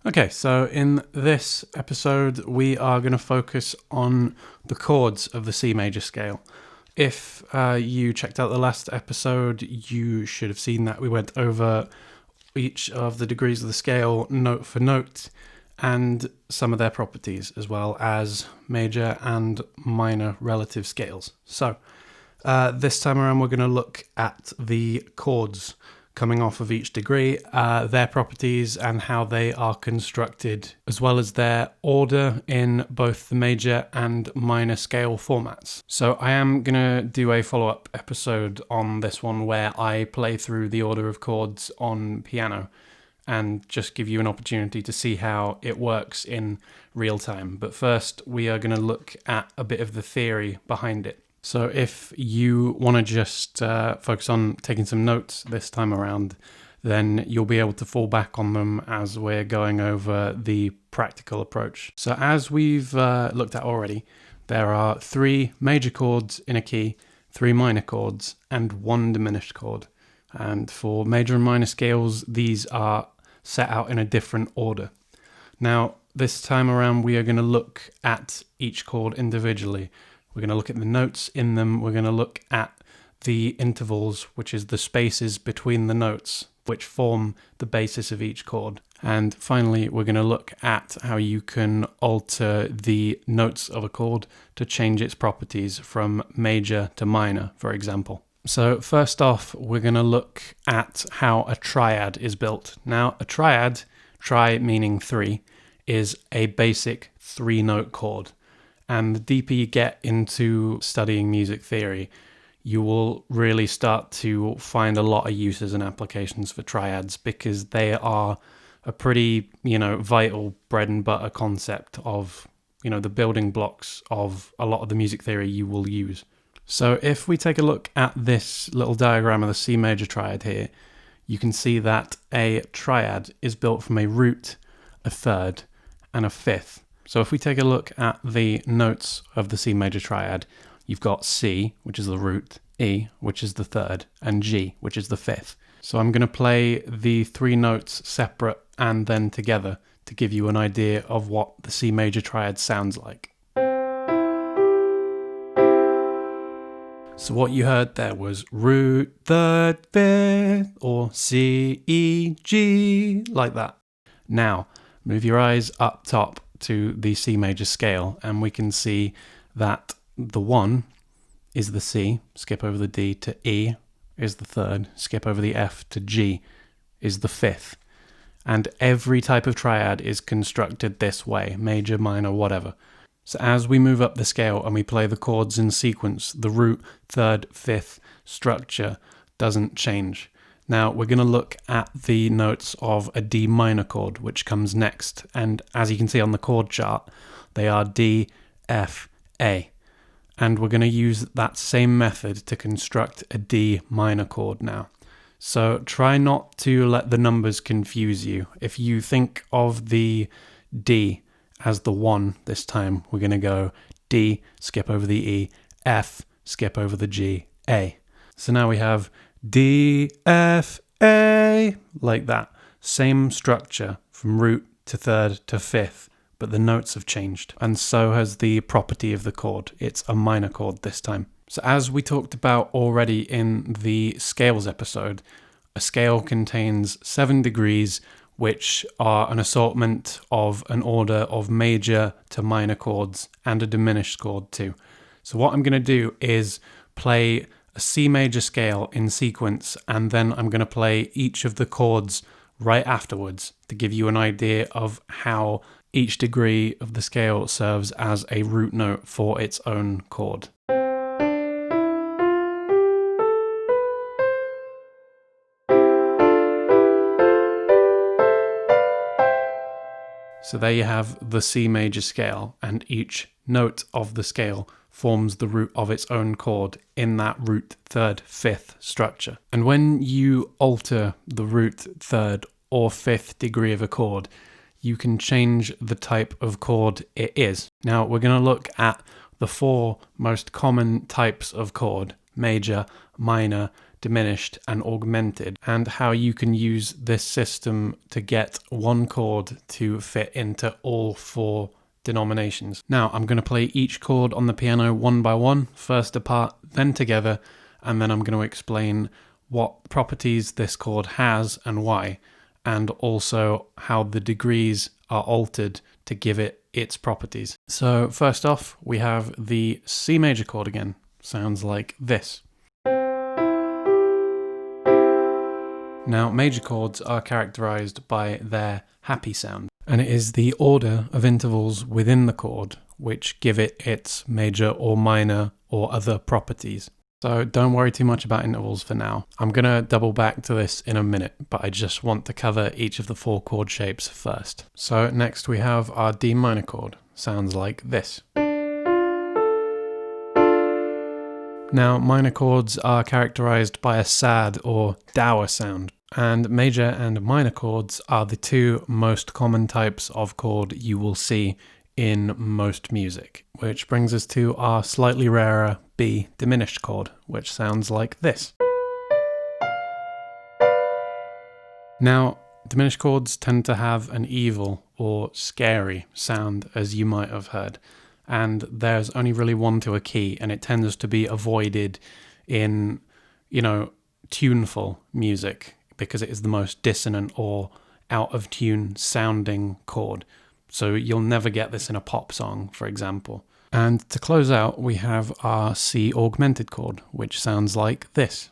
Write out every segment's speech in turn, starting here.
Okay, so in this episode, we are going to focus on the chords of the C major scale. If you checked out the last episode, you should have seen that we went over each of the degrees of the scale note for note and some of their properties, as well as major and minor relative scales. So this time around, we're going to look at the chords coming off of each degree, their properties and how they are constructed, as well as their order in both the major and minor scale formats. So I am going to do a follow-up episode on this one where I play through the order of chords on piano and just give you an opportunity to see how it works in real time. But first, we are going to look at a bit of the theory behind it. So if you want to just focus on taking some notes this time around, then you'll be able to fall back on them as we're going over the practical approach. So as we've looked at already, there are 3 major chords in a key, 3 minor chords, and 1 diminished chord. And for major and minor scales, these are set out in a different order. Now, this time around, we are going to look at each chord individually. We're going to look at the notes in them. We're going to look at the intervals, which is the spaces between the notes, which form the basis of each chord. And finally, we're going to look at how you can alter the notes of a chord to change its properties from major to minor, for example. So first off, we're going to look at how a triad is built. Now, a triad, tri meaning 3, is a basic 3-note chord. And the deeper you get into studying music theory, you will really start to find a lot of uses and applications for triads, because they are a pretty, vital bread and butter concept of, the building blocks of a lot of the music theory you will use. So if we take a look at this little diagram of the C major triad here, you can see that a triad is built from a root, a third, and a fifth. So if we take a look at the notes of the C major triad, you've got C, which is the root, E, which is the third, and G, which is the fifth. So I'm going to play the 3 notes separate and then together to give you an idea of what the C major triad sounds like. So what you heard there was root, third, fifth, or C, E, G, like that. Now, move your eyes up top to the C major scale, and we can see that the 1 is the C, skip over the D, to E is the third, skip over the F, to G is the fifth. And every type of triad is constructed this way, major, minor, whatever. So as we move up the scale and we play the chords in sequence, the root, third, fifth structure doesn't change. Now we're going to look at the notes of a D minor chord, which comes next. And as you can see on the chord chart, they are D, F, A. And we're going to use that same method to construct a D minor chord now. So try not to let the numbers confuse you. If you think of the D as the 1 this time, we're going to go D, skip over the E, F, skip over the G, A. So now we have D, F, A, like that. Same structure from root to third to fifth, but the notes have changed. And so has the property of the chord. It's a minor chord this time. So as we talked about already in the scales episode, a scale contains 7 degrees, which are an assortment of an order of major to minor chords and a diminished chord too. So what I'm going to do is play a C major scale in sequence, and then I'm going to play each of the chords right afterwards to give you an idea of how each degree of the scale serves as a root note for its own chord. So there you have the C major scale, and each note of the scale forms the root of its own chord in that root, third, fifth structure. And when you alter the root, third, or fifth degree of a chord, you can change the type of chord it is. Now we're going to look at the 4 most common types of chord: major, minor, diminished, and augmented, and how you can use this system to get one chord to fit into all four denominations. Now, I'm going to play each chord on the piano one by one, first apart, then together, and then I'm going to explain what properties this chord has and why, and also how the degrees are altered to give it its properties. So first off, we have the C major chord again. Sounds like this. Now, major chords are characterized by their happy sound, and it is the order of intervals within the chord which give it its major or minor or other properties. So don't worry too much about intervals for now. I'm going to double back to this in a minute, but I just want to cover each of the four chord shapes first. So next we have our D minor chord. Sounds like this. Now, minor chords are characterized by a sad or dour sound, and major and minor chords are the two most common types of chord you will see in most music, which brings us to our slightly rarer B diminished chord, which sounds like this. Now, diminished chords tend to have an evil or scary sound, as you might have heard, and there's only really one to a key, and it tends to be avoided in, tuneful music because it is the most dissonant or out of tune sounding chord. So you'll never get this in a pop song, for example. And to close out, we have our C augmented chord, which sounds like this.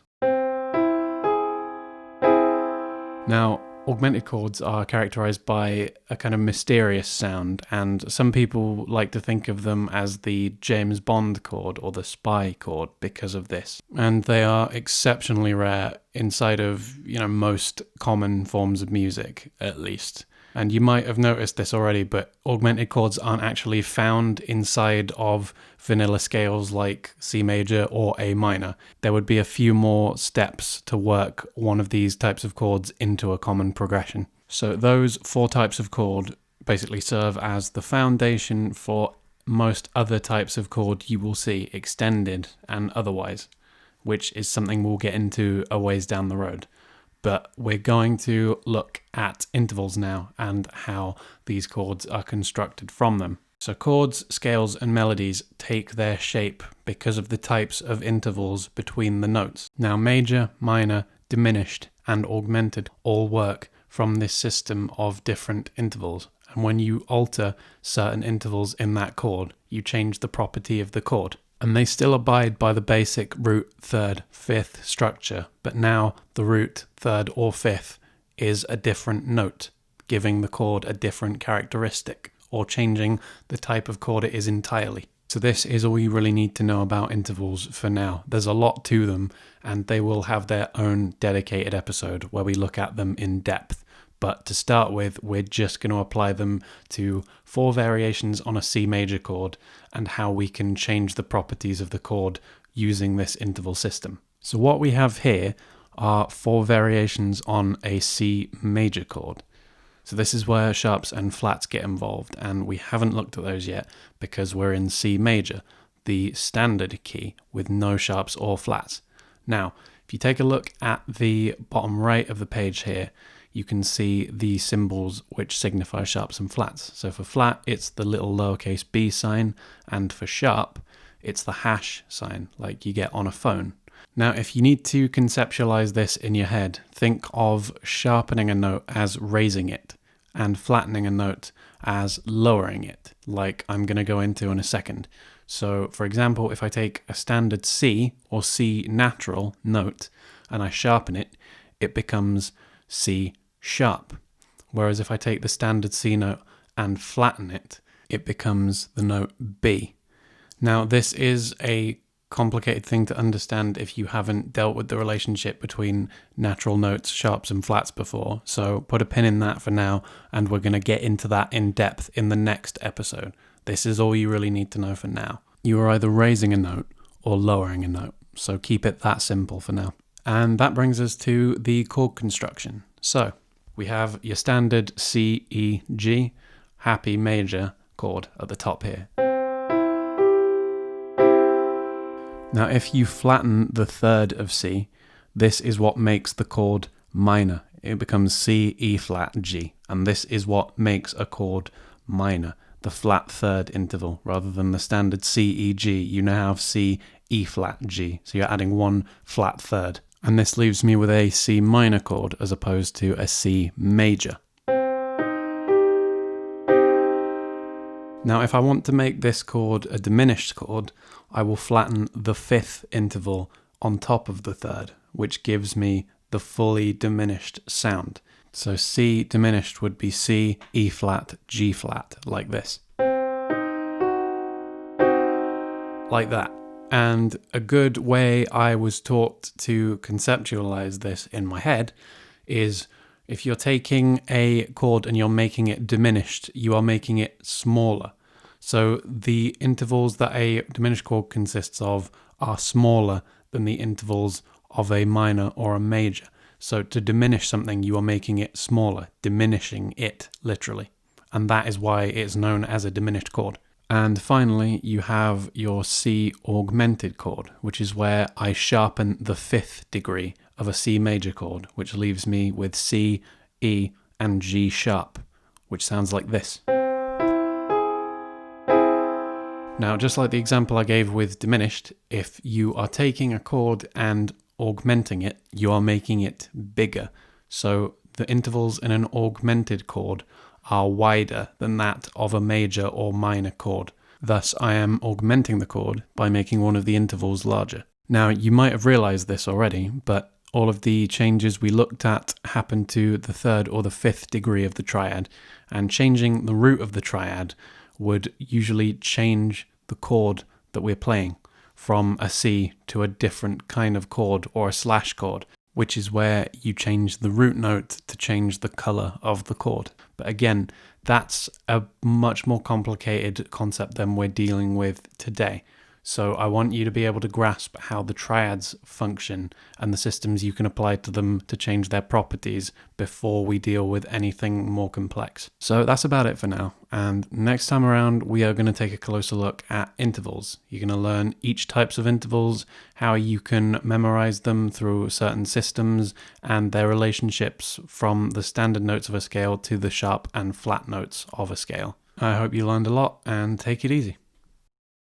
Now, augmented chords are characterized by a kind of mysterious sound, and some people like to think of them as the James Bond chord or the spy chord because of this. And they are exceptionally rare inside of, most common forms of music, at least. And you might have noticed this already, but augmented chords aren't actually found inside of vanilla scales like C major or A minor. There would be a few more steps to work one of these types of chords into a common progression. So those four types of chord basically serve as the foundation for most other types of chord you will see, extended and otherwise, which is something we'll get into a ways down the road. But we're going to look at intervals now and how these chords are constructed from them. So chords, scales, and melodies take their shape because of the types of intervals between the notes. Now, major, minor, diminished, and augmented all work from this system of different intervals. And when you alter certain intervals in that chord, you change the property of the chord. And they still abide by the basic root, third, fifth structure, but now the root, third, or fifth is a different note, giving the chord a different characteristic, or changing the type of chord it is entirely. So this is all you really need to know about intervals for now. There's a lot to them, and they will have their own dedicated episode where we look at them in depth. But to start with, we're just going to apply them to four variations on a C major chord and how we can change the properties of the chord using this interval system. So what we have here are four variations on a C major chord. So this is where sharps and flats get involved, and we haven't looked at those yet because we're in C major, the standard key with no sharps or flats. Now, if you take a look at the bottom right of the page here, you can see the symbols which signify sharps and flats. So for flat, it's the little lowercase b sign, and for sharp, it's the hash sign, like you get on a phone. Now, if you need to conceptualize this in your head, think of sharpening a note as raising it, and flattening a note as lowering it, like I'm going to go into in a second. So, for example, if I take a standard C or C natural note and I sharpen it, it becomes C sharp. Whereas if I take the standard C note and flatten it, it becomes the note B. Now, this is a complicated thing to understand if you haven't dealt with the relationship between natural notes, sharps and flats before. So put a pin in that for now, and we're going to get into that in depth in the next episode. This is all you really need to know for now. You are either raising a note or lowering a note, so keep it that simple for now. And that brings us to the chord construction. So we have your standard C, E, G, happy major chord at the top here. Now, if you flatten the third of C, this is what makes the chord minor. It becomes C, E flat, G. And this is what makes a chord minor, the flat third interval. Rather than the standard C, E, G, you now have C, E flat, G. So you're adding one flat third. And this leaves me with a C minor chord as opposed to a C major. Now, if I want to make this chord a diminished chord, I will flatten the fifth interval on top of the third, which gives me the fully diminished sound. So C diminished would be C, E flat, G flat, like this. Like that. And a good way I was taught to conceptualize this in my head is if you're taking a chord and you're making it diminished, you are making it smaller. So the intervals that a diminished chord consists of are smaller than the intervals of a minor or a major. So to diminish something, you are making it smaller, diminishing it, literally. And that is why it's known as a diminished chord. And finally, you have your C augmented chord, which is where I sharpen the fifth degree of a C major chord, which leaves me with C, E, and G sharp, which sounds like this. Now, just like the example I gave with diminished, if you are taking a chord and augmenting it, you are making it bigger. So the intervals in an augmented chord are wider than that of a major or minor chord. Thus, I am augmenting the chord by making one of the intervals larger. Now, you might have realized this already, but all of the changes we looked at happen to the third or the fifth degree of the triad, and changing the root of the triad would usually change the chord that we're playing from a C to a different kind of chord or a slash chord, which is where you change the root note to change the color of the chord. But again, that's a much more complicated concept than we're dealing with today. So I want you to be able to grasp how the triads function and the systems you can apply to them to change their properties before we deal with anything more complex. So that's about it for now. And next time around, we are going to take a closer look at intervals. You're going to learn each types of intervals, how you can memorize them through certain systems, and their relationships from the standard notes of a scale to the sharp and flat notes of a scale. I hope you learned a lot, and take it easy.